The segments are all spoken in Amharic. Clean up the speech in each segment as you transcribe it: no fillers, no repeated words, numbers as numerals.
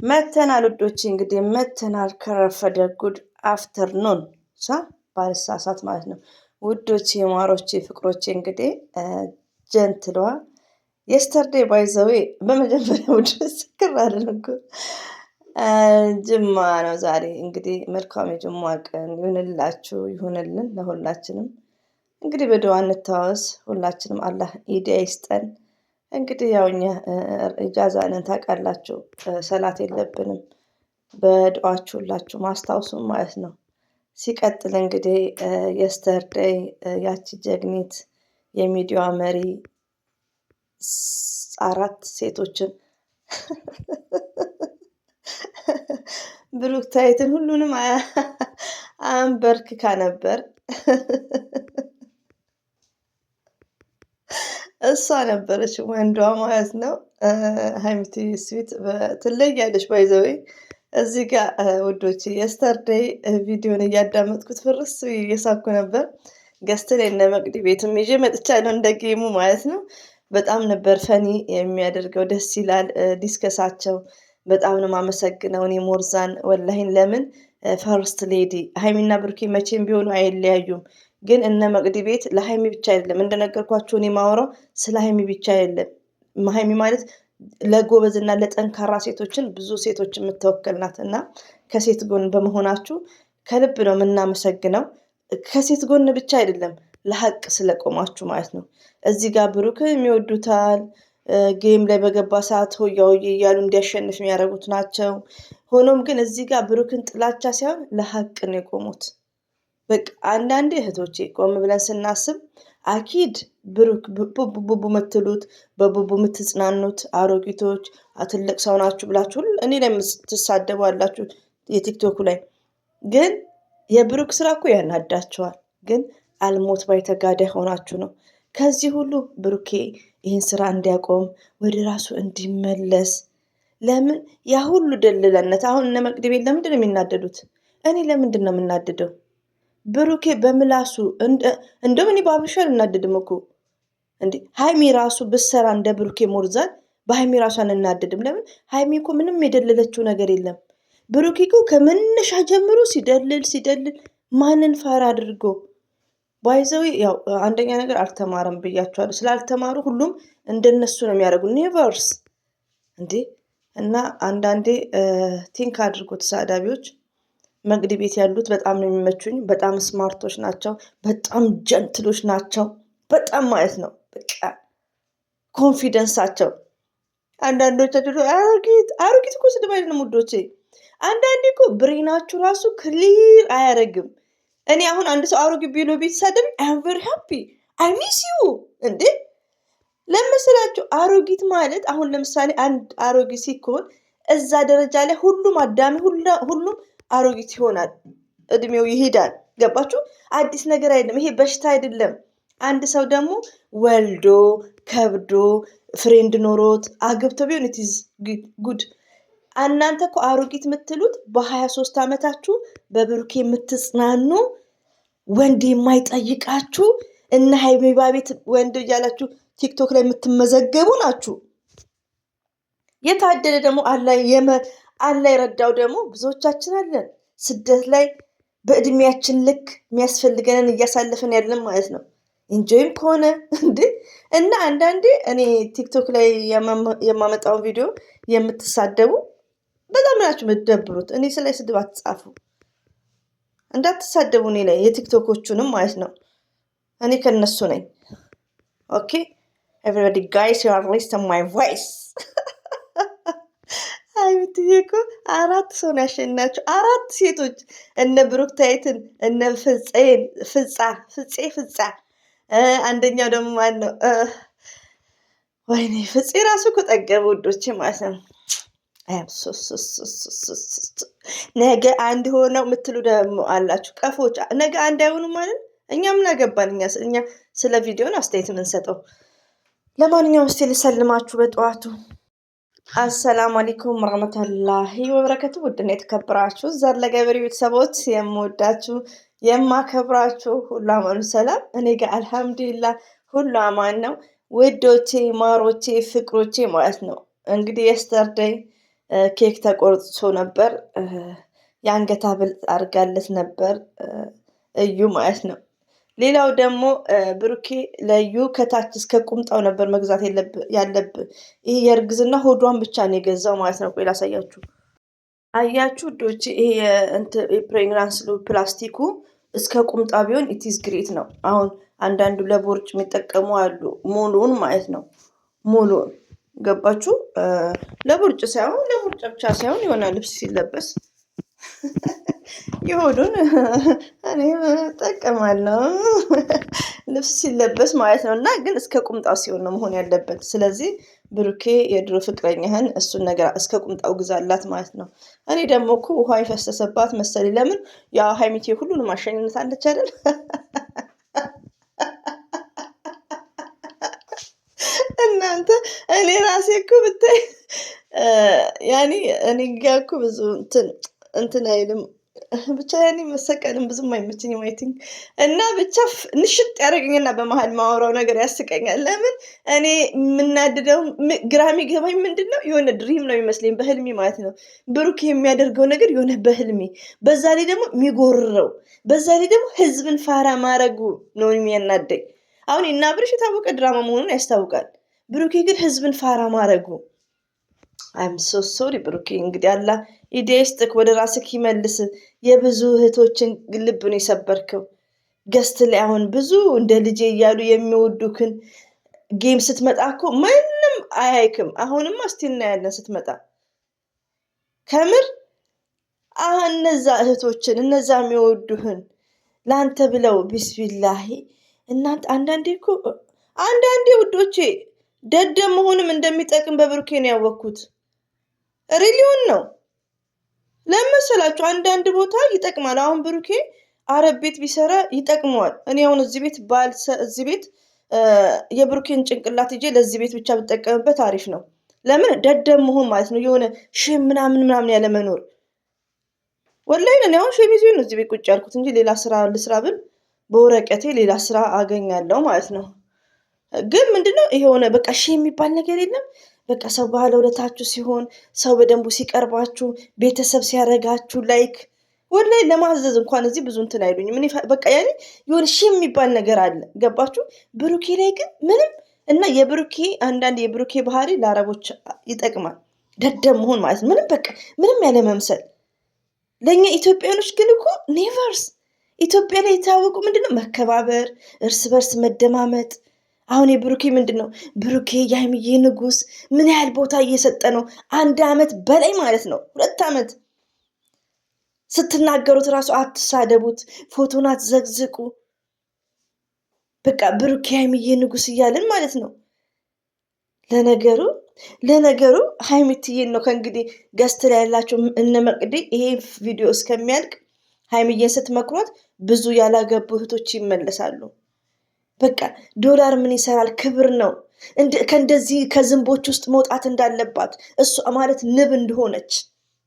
መተናል ውዶቼ እንግዲህ መተናል ከረፈደ ጉድ አፍተርኑን ባልሳሳት ማለት ነው። ውዶቼ ማሮቼ ፍቅሮቼ እንግዲህ ጀንትሏ የስተርዴይ ባይ ዘ ዌይ በመጀመሪያ ውድ ስክር አደረኩ። ጅማ ነው ዛሬ እንግዲህ መልካም የጅማ ቀን ይሁንላችሁ ይሁንልን ለሁላችንም። እንግዲህ በዱዓ እንተዋወስ ሁላችንም አላህ ሂዳያ ይስጠን። እንግዲህ ያው እኛ ኢጃዛ ነን ታውቃላችሁ፣ ሰላት የለብንም። በዱዓችሁ ሁላችሁ ማስታወሱን ማለት ነው። ሲቀጥል እንግዲህ የስተርዴይ ያቺ ጀግኒት የሚዲያዋ መሪ 4 ሴቶችን ብሩክታይትን ሁሉንም አንበርክካ ነበር። እሷ ነበረች ወንዷ ማለት ነው። ሀይሚቲ ስዊት ትለያለች ባይ ዘ ዌይ። እዚህ ጋር ውዶች የስተርዴይ ቪዲዮን እያዳመጥኩት ፍርስ እየሳኩ ነበር። ገስት ላይ እነ መቅዲ ቤትም ይዤ መጥቻለሁ እንደ ጌሙ ማለት ነው። በጣም ነበር ፈኒ የሚያደርገው፣ ደስ ይላል ዲስከሳቸው። በጣም ነው የማመሰግነው እኔ ሞርዛን ወላሂን። ለምን ፈርስት ሌዲ ሀይሚና ብሩኬ መቼም ቢሆኑ አይለያዩም። ግን እነ መቅዲ ቤት ለሀይሚ ብቻ አይደለም እንደነገርኳችሁ እኔ ማወራው ስለ ሀይሚ ብቻ አይደለም። ሀይሚ ማለት ለጎበዝና ለጠንካራ ሴቶችን ብዙ ሴቶች የምትወክል ናት እና ከሴት ጎን በመሆናችሁ ከልብ ነው የምናመሰግነው። ከሴት ጎን ብቻ አይደለም ለሀቅ ስለቆማችሁ ማለት ነው። እዚህ ጋር ብሩክን ይወዱታል። ጌም ላይ በገባ ሰዓት ሆያ ሆዬ እያሉ እንዲያሸንፍ የሚያደርጉት ናቸው። ሆኖም ግን እዚህ ጋር ብሩክን ጥላቻ ሳይሆን ለሀቅ ነው የቆሙት። በቃ አንዳንዴ እህቶቼ ቆም ብለን ስናስብ አኪድ ብሩክ ቡቡ የምትሉት በቡቡ የምትጽናኑት አሮጊቶች ትልቅ ሰው ናችሁ ብላችሁ እኔ ላይ የምትሳደቡ አላችሁ የቲክቶኩ ላይ። ግን የብሩክ ስራ እኮ ያናዳቸዋል። ግን አልሞት ባይ ተጋዳይ ሆናችሁ ነው። ከዚህ ሁሉ ብሩኬ ይህን ስራ እንዲያቆም ወደ ራሱ እንዲመለስ። ለምን ያ ሁሉ ደልለነት አሁን እነ መቅዲ ቤት ለምንድን ነው የሚናደዱት? እኔ ለምንድን ነው የምናደደው? ብሩኬ በምላሱ እንደውም እኔ በአብርሽ አልናደድም እኮ እንዴ። ሀይሚ ራሱ ብሰራ እንደ ብሩኬ ሞርዛን በሀይሚ ራሱ አንናደድም። ለምን ሀይሚ እኮ ምንም የደለለችው ነገር የለም። ብሩኬ እኮ ከመነሻ ጀምሮ ሲደልል ማንን ፋራ አድርጎ ባይዘው። ያው አንደኛ ነገር አልተማረም ብያቸዋለሁ። ስላልተማሩ ሁሉም እንደነሱ ነው የሚያደርጉ ኔቨርስ እንዴ። እና አንዳንዴ ቲንክ አድርጎ ተሳዳቢዎች መቅዲ ቤት ያሉት በጣም ነው የሚመቹኝ። በጣም ስማርቶች ናቸው። በጣም ጀንትሎች ናቸው። በጣም ማለት ነው በቃ ኮንፊደንሳቸው። አንዳንዶቻቸው አሮጊት እኮ ስድብ አይደለም ውዶቼ። አንዳንዴ እኮ ብሬናችሁ ራሱ ክሊር አያደርግም። እኔ አሁን አንድ ሰው አሮጊት ቢሎ ቢሳደብ አም ቨሪ ሃፒ አይ ሚስ ዩ እንዴ። ለምስላችሁ አሮጊት ማለት አሁን ለምሳሌ አንድ አሮጊት ሲኮን እዛ ደረጃ ላይ ሁሉም አዳሚ ሁሉም አሮጊት ይሆናል። እድሜው ይሄዳል። ገባችሁ? አዲስ ነገር አይደለም ይሄ፣ በሽታ አይደለም። አንድ ሰው ደግሞ ወልዶ ከብዶ ፍሬንድ ኖሮት አግብቶ ቢሆን ኢትዝ ጉድ። እናንተ እኮ አሮጊት የምትሉት በ23 ዓመታችሁ በብሩኬ የምትጽናኑ ወንድ የማይጠይቃችሁ እና ሀይሚባ ቤት ወንድ እያላችሁ ቲክቶክ ላይ የምትመዘገቡ ናችሁ። የታደለ ደግሞ አላ የረዳው ደግሞ ብዙዎቻችን አለን ስደት ላይ በእድሜያችን ልክ የሚያስፈልገንን እያሳለፍን ያለን ማለት ነው። ኢንጆይም ከሆነ እንዴ። እና አንዳንዴ እኔ ቲክቶክ ላይ የማመጣውን ቪዲዮ የምትሳደቡ በጣም ናችሁ የምትደብሩት። እኔ ስላይ ስድብ አትጻፉ፣ እንዳትሳደቡ እኔ ላይ የቲክቶኮቹንም ማለት ነው። እኔ ከነሱ ነኝ። ኦኬ ኤቨሪባዲ ጋይስ ዩ አር ሊስኒንግ ማይ ቮይስ። አይብትዬ እኮ 4 ሰው ነው ያሸናቸው። 4 ሴቶች እነ ብሩክታይትን እነ ፍፄ አንደኛው ደግሞ ማን ነው? ወይኔ ፍፄ ራሱ እኮ ጠገበ ውዶቼ ማለት ነው። ነገ አንድ ሆነው የምትሉ ደግሞ አላችሁ ቀፎች። ነገ አንድ አይሆኑም ማለት እኛ ምን አገባን? እኛ ስለ ቪዲዮን አስተያየት የምንሰጠው። ለማንኛውም እስቲ ልሰልማችሁ በጠዋቱ። አሰላሙ አለይኩም ወራህመቱላሂ ወበረከቱ። ውድና የተከበራችሁ ዘር ለገበሬ ቤተሰቦች የምወዳችሁ የማከብራችሁ ሁሉ አማኑ ሰላም፣ እኔ ጋር አልሐምዱሊላህ ሁሉ አማን ነው። ውዶቼ ማሮቼ ፍቅሮቼ ማለት ነው። እንግዲህ የስተርዴይ ኬክ ተቆርጾ ነበር። የአንገት ሐብል አድርጋለት ነበር እዩ ማለት ነው። ሌላው ደግሞ ብሩኬ ለዩ ከታች እስከ ቁምጣው ነበር መግዛት ያለብህ። ይሄ የእርግዝና ሆዷን ብቻ ነው የገዛው ማለት ነው። ቆይ ላሳያችሁ። አያችሁ ዶች ይሄ የፕሬግናንስ ፕላስቲኩ እስከ ቁምጣ ቢሆን ኢትስ ግሬት ነው። አሁን አንዳንዱ ለቦርጭ የሚጠቀሙ አሉ፣ ሙሉውን ማለት ነው። ሙሉውን ገባችሁ? ለቦርጭ ሳይሆን ለቦርጭ ብቻ ሳይሆን የሆነ ልብስ ሲለበስ የሆዱን እኔ እጠቀማለሁ ልብስ ሲለበስ ማለት ነው። እና ግን እስከ ቁምጣው ሲሆን ነው መሆን ያለበት። ስለዚህ ብሩኬ የድሮ ፍቅረኛህን እሱን ነገር እስከ ቁምጣው ግዛላት ማለት ነው። እኔ ደግሞ እኮ ውሃ የፈሰሰባት መሰለኝ። ለምን ያ ሀይሚቴ ሁሉንም አሸኝነታለች አይደል? እናንተ እኔ ራሴ እኮ ብታይ ያኔ እኔ ጋ እኮ ብዙ እንትን አይልም ብቻ ያኔ መሰቀልም ብዙም አይመችኝም። አይ ቲንክ እና ብቻ ንሽጥ ያደርገኝና በመሀል ማወራው ነገር ያስቀኛል። ለምን እኔ የምናድደው ግራ የሚገባኝ ምንድን ነው፣ የሆነ ድሪም ነው የሚመስለኝ በህልሜ ማለት ነው። ብሩክ የሚያደርገው ነገር የሆነ በህልሜ፣ በዛ ላይ ደግሞ የሚጎርረው፣ በዛ ላይ ደግሞ ህዝብን ፋራ ማድረጉ ነው የሚያናደኝ። አሁን እና ብርሽ የታወቀ ድራማ መሆኑን ያስታውቃል። ብሩኬ ግን ህዝብን ፋራ ማድረጉ አይም ሶ ሶሪ ብሩኬ። እንግዲህ አላህ ኢዴስጥክ ወደ ራስክ ይመልስ። የብዙ እህቶችን ልብ ነው የሰበርከው። ገስት ላይ አሁን ብዙ እንደ ልጄ እያሉ የሚወዱክን ጌም ስትመጣ እኮ ማንም አያይክም። አሁንም እስቲ እናያለን ስትመጣ ከምር እነዛ እህቶችን እነዛ የሚወዱህን ለአንተ ብለው ቢስቢላሂ እናንተ አንዳንዴ ውዶቼ ደደብ መሆንም እንደሚጠቅም በብሩኬ ነው ያወቅኩት። ሪሊዮን ነው ለመሰላችሁ አንዳንድ ቦታ ይጠቅማል። አሁን ብሩኬ አረብ ቤት ቢሰራ ይጠቅመዋል። እኔ አሁን እዚህ ቤት የብሩኬን ጭንቅላት ይዤ ለዚህ ቤት ብቻ ብጠቀምበት አሪፍ ነው። ለምን ደደብ መሆን ማለት ነው የሆነ ሼም ምናምን ያለ መኖር። ወላሂ እኔ አሁን ሼም ይዞኝ ነው እዚህ ቤት ቁጭ ያልኩት እንጂ ሌላ ስራ ልስራ ብል በወረቀቴ ሌላ ስራ አገኛለሁ ማለት ነው። ግን ምንድነው የሆነ በቃ የሚባል ነገር የለም። በቃ ሰው ባለውለታችሁ ሲሆን፣ ሰው በደንቡ ሲቀርባችሁ፣ ቤተሰብ ሲያረጋችሁ፣ ላይክ ወላሂ ለማዘዝ እንኳን እዚህ ብዙ እንትን አይሉኝም። በቃ ያኔ የሆነ የሚባል ነገር አለ። ገባችሁ? ብሩኬ ላይ ግን ምንም እና አንዳንድ የብሩኬ ባህሪ ለአረቦች ይጠቅማል። ደደብ መሆን ማለት ነው። ምንም ያለ መምሰል። ለእኛ ኢትዮጵያኖች ግን እኮ ኔቨርስ ኢትዮጵያ ላይ የታወቁ ምንድነው መከባበር፣ እርስ በርስ መደማመጥ። አሁን የብሩኬ ምንድን ነው ብሩኬ የሀይሚዬ ንጉስ ምን ያህል ቦታ እየሰጠ ነው። 1 ዓመት በላይ ማለት ነው 2 ዓመት ስትናገሩት እራሱ አትሳደቡት፣ ፎቶን አትዘግዝቁ። በቃ ብሩኬ የሀይሚዬ ንጉስ እያልን ማለት ነው። ለነገሩ ሀይሚትዬን ነው ከእንግዲህ ገስት ላይ ያላቸው እነ መቅዲ ይሄ ቪዲዮ እስከሚያልቅ ሀይሚዬን ስትመክሯት ብዙ ያላገቡ እህቶች ይመለሳሉ። በቃ ዶላር ምን ይሰራል? ክብር ነው። ከእንደዚህ ከዝንቦች ውስጥ መውጣት እንዳለባት እሷ ማለት ንብ እንደሆነች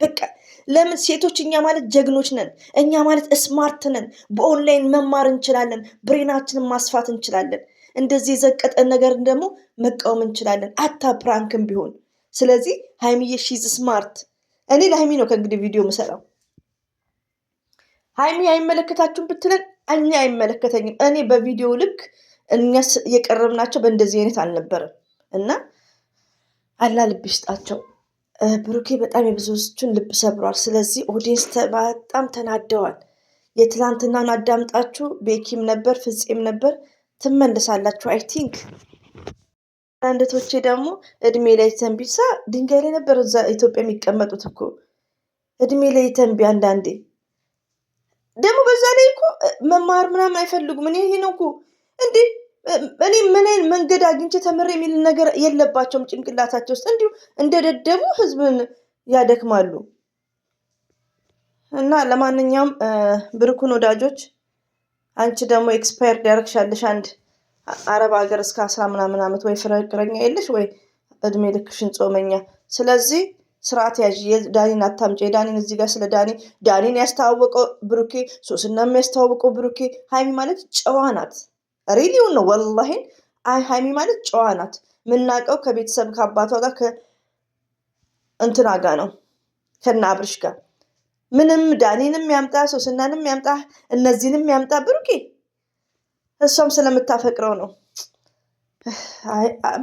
በቃ ለምን ሴቶች እኛ ማለት ጀግኖች ነን። እኛ ማለት ስማርት ነን። በኦንላይን መማር እንችላለን። ብሬናችንን ማስፋት እንችላለን። እንደዚህ የዘቀጠን ነገር ደግሞ መቃወም እንችላለን። አታ ፕራንክም ቢሆን። ስለዚህ ሀይሚዬ ሺዝ ስማርት። እኔ ለሀይሚ ነው ከእንግዲህ ቪዲዮ ምሰራው። ሀይሚ አይመለከታችሁም ብትለን እኛ አይመለከተኝም። እኔ በቪዲዮ ልክ እኛ የቀረብናቸው በእንደዚህ አይነት አልነበረም እና አላህ ልብ ይስጣቸው። ብሩኬ በጣም የብዙዎቹን ልብ ሰብሯል። ስለዚህ ኦዲየንስ በጣም ተናደዋል። የትላንትናን አዳምጣችሁ ቤኪም ነበር ፍፄም ነበር ትመልሳላችሁ። አይ ቲንክ አንዳንዶቼ ደግሞ እድሜ ላይ ተንቢሳ ድንጋይ ላይ ነበር እዛ ኢትዮጵያ የሚቀመጡት እኮ እድሜ ላይ ተንቢ። አንዳንዴ ደግሞ በዛ ላይ እኮ መማር ምናምን አይፈልጉም። እኔ ይሄ ነው እኮ እንዴ እኔ ምን አይነት መንገድ አግኝቼ ተምሬ የሚል ነገር የለባቸውም ጭንቅላታቸው ውስጥ። እንዲሁ እንደደደቡ ህዝብን ያደክማሉ። እና ለማንኛውም ብሩክን ወዳጆች፣ አንቺ ደግሞ ኤክስፓየርድ ያደርግሻለሽ አንድ አረብ ሀገር እስከ 10 ምናምን ዓመት ወይ ፍቅረኛ የለሽ ወይ እድሜ ልክሽን ጾመኛ። ስለዚህ ስርዓት ያዥ። የዳኒን አታምጪ። የዳኒን እዚህ ጋር ስለ ዳኒን ያስተዋወቀው ብሩኬ፣ ሶስና የሚያስተዋወቀው ብሩኬ። ሀይሚ ማለት ጨዋ ናት። ሪሊውን ነው ወላሂን። ሀይሚ ማለት ጨዋ ናት። የምናውቀው ከቤተሰብ ከአባቷ ጋር እንትና ጋ ነው ከና አብርሽ ጋር ምንም ዳኒንም ያምጣ ሶስናንም ያምጣ እነዚህንም ያምጣ ብሩኬ እሷም ስለምታፈቅረው ነው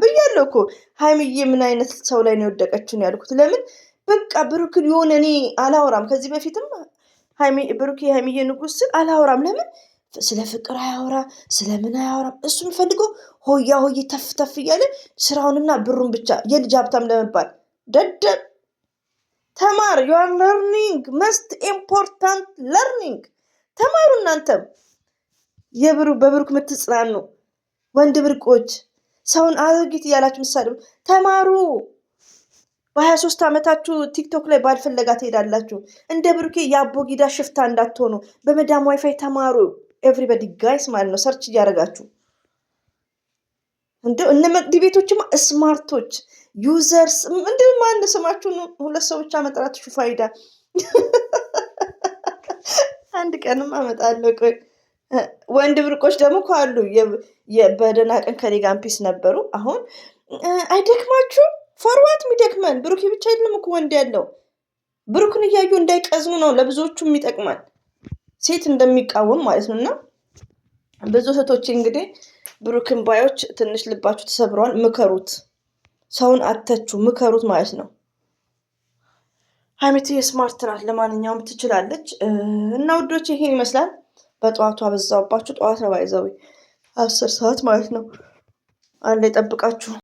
ብያለሁ እኮ ሀይሚዬ ምን አይነት ሰው ላይ ነው የወደቀችው ነው ያልኩት። ለምን በቃ ብሩክን የሆነ እኔ አላወራም ከዚህ በፊትም ብሩኬ ሀይሚዬ ንጉስ ስል አላወራም። ለምን ስለ ፍቅር አያወራ ስለምን አያወራም። እሱ የሚፈልገው ሆያ ሆይ ተፍ ተፍ እያለ ስራውንና ብሩን ብቻ የልጅ ሀብታም ለመባል ደደብ ተማር ዩ አር ለርኒንግ መስት ኢምፖርታንት ለርኒንግ ተማሩ። እናንተም በብሩክ የምትጽናኑ ወንድ ብርቆች ሰውን አሮጊት እያላችሁ ምሳሌ ተማሩ። በ23 ዓመታችሁ ቲክቶክ ላይ ባልፈለጋ ትሄዳላችሁ። እንደ ብሩኬ የአቦ ጊዳ ሽፍታ እንዳትሆኑ በመዳም ዋይፋይ ተማሩ። ኤቭሪባዲ ጋይስ ማለት ነው ሰርች እያደረጋችሁ እነ መቅዲ ቤቶችማ ስማርቶች ዩዘርስ እንደው ማን ስማችሁን ሁለት ሰው ብቻ መጥራት ሹፋይዳ አንድ ቀንም አመጣለሁ። ቆይ ወንድ ብርቆች ደግሞ ካሉ በደህና ቀን ከኔ ጋር ፒስ ነበሩ። አሁን አይደክማችሁ ፎርዋት የሚደክመን ብሩክ ብቻ አይደለም እኮ ወንድ ያለው ብሩክን እያዩ እንዳይቀዝኑ ነው ለብዙዎቹም ይጠቅማል። ሴት እንደሚቃወም ማለት ነው። እና ብዙ ሴቶች እንግዲህ ብሩክን ባዮች ትንሽ ልባችሁ ተሰብረዋል። ምከሩት፣ ሰውን አተቹ፣ ምከሩት ማለት ነው። ሀይሚቲ ስማርት ናት፣ ለማንኛውም ትችላለች። እና ውዶች ይሄን ይመስላል። በጠዋቱ አበዛውባችሁ። ጠዋት ነው ባይዘው 10 ሰዓት ማለት ነው። አለ ይጠብቃችሁ።